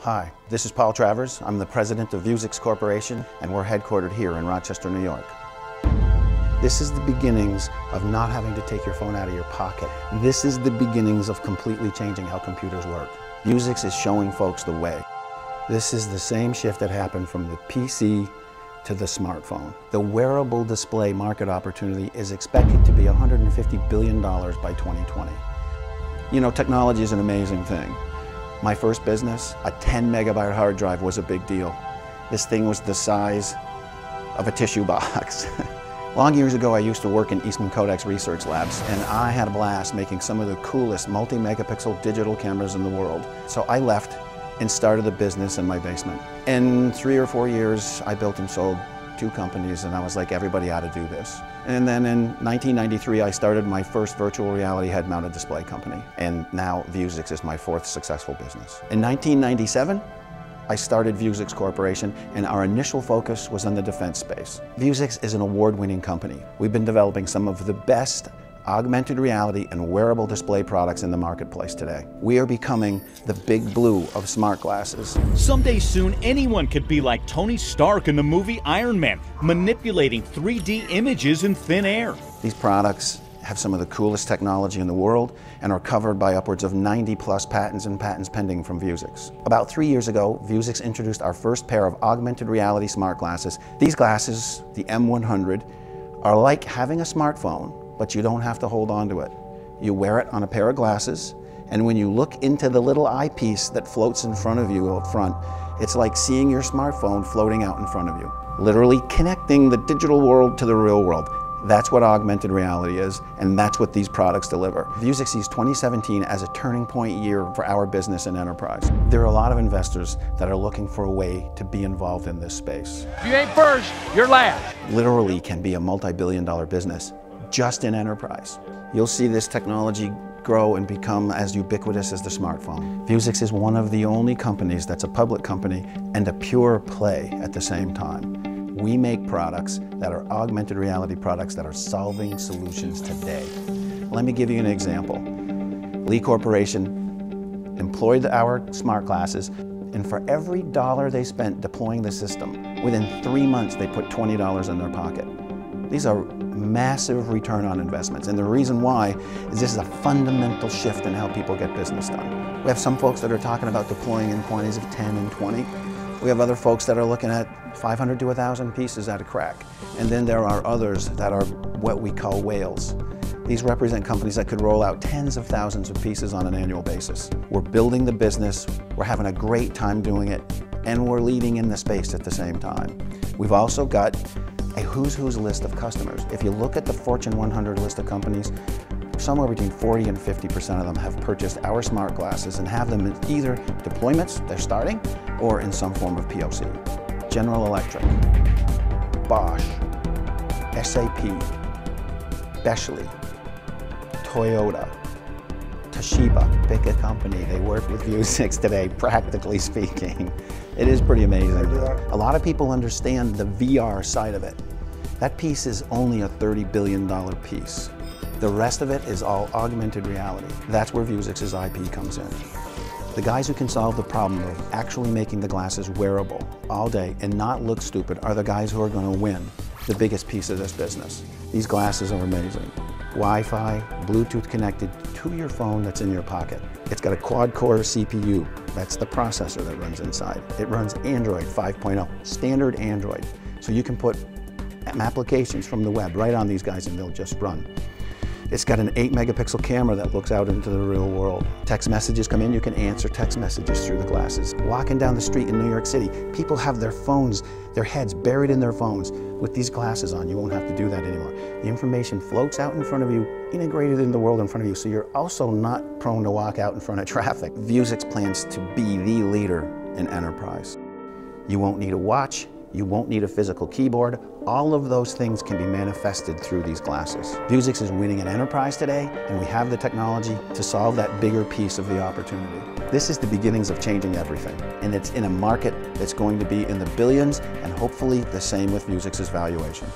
Hi, this is Paul Travers. I'm the president of Vuzix Corporation, and we're headquartered here in Rochester, New York. This is the beginnings of not having to take your phone out of your pocket. This is the beginnings of completely changing how computers work. Vuzix is showing folks the way. This is the same shift that happened from the PC to the smartphone. The wearable display market opportunity is expected to be $150 billion by 2020. You know, technology is an amazing thing. My first business, a 10 megabyte hard drive was a big deal. This thing was the size of a tissue box. Long years ago, I used to work in Eastman Kodak's research labs, and I had a blast making some of the coolest multi-megapixel digital cameras in the world. So I left and started a business in my basement. In 3 or 4 years, I built and sold 2 companies, and I was like, everybody ought to do this. And then in 1993, I started my first virtual reality head-mounted display company. And now Vuzix is my 4th successful business. In 1997, I started Vuzix Corporation, and our initial focus was on the defense space. Vuzix is an award-winning company. We've been developing some of the best augmented reality and wearable display products in the marketplace today. We are becoming the big blue of smart glasses. Someday soon, anyone could be like Tony Stark in the movie Iron Man, manipulating 3D images in thin air. These products have some of the coolest technology in the world and are covered by upwards of 90+ patents and patents pending from Vuzix. About 3 years ago, Vuzix introduced our first pair of augmented reality smart glasses. These glasses, the M100, are like having a smartphone, but you don't have to hold on to it. You wear it on a pair of glasses, and when you look into the little eyepiece that floats in front of you up front, it's like seeing your smartphone floating out in front of you. Literally connecting the digital world to the real world. That's what augmented reality is, and that's what these products deliver. Vuzix sees 2017 as a turning point year for our business and enterprise. There are a lot of investors that are looking for a way to be involved in this space. If you ain't first, you're last. Literally can be a multi-billion-dollar business just in enterprise. You'll see this technology grow and become as ubiquitous as the smartphone. Vuzix is one of the only companies that's a public company and a pure play at the same time. We make products that are augmented reality products that are solving solutions today. Let me give you an example. Lee Corporation employed our smart glasses, and for every dollar they spent deploying the system, within 3 months they put $20 in their pocket. These are massive return on investments, and the reason why is this is a fundamental shift in how people get business done. We have some folks that are talking about deploying in quantities of 10 and 20. We have other folks that are looking at 500 to 1,000 pieces at a crack. And then there are others that are what we call whales. These represent companies that could roll out tens of thousands of pieces on an annual basis. We're building the business, we're having a great time doing it, and we're leading in the space at the same time. We've also got a who's list of customers. If you look at the Fortune 100 list of companies, somewhere between 40 and 50% of them have purchased our smart glasses and have them in either deployments, they're starting, or in some form of POC. General Electric, Bosch, SAP, Bechley, Toyota, Toshiba, pick a company. They work with Vuzix today, practically speaking. It is pretty amazing. A lot of people understand the VR side of it. That piece is only a $30 billion piece. The rest of it is all augmented reality. That's where Vuzix's IP comes in. The guys who can solve the problem of actually making the glasses wearable all day and not look stupid are the guys who are going to win the biggest piece of this business. These glasses are amazing. Wi-Fi, Bluetooth connected to your phone that's in your pocket. It's got a quad-core CPU. That's the processor that runs inside. It runs Android 5.0, standard Android. So you can put applications from the web right on these guys and they'll just run. It's got an 8 megapixel camera that looks out into the real world. Text messages come in, you can answer text messages through the glasses. Walking down the street in New York City, people have their phones, their heads buried in their phones. With these glasses on, you won't have to do that anymore. The information floats out in front of you, integrated in the world in front of you, so you're also not prone to walk out in front of traffic. Vuzix plans to be the leader in enterprise. You won't need a watch, you won't need a physical keyboard. All of those things can be manifested through these glasses. Vuzix is winning in enterprise today, and we have the technology to solve that bigger piece of the opportunity. This is the beginnings of changing everything, and it's in a market that's going to be in the billions, and hopefully the same with Vuzix's valuation.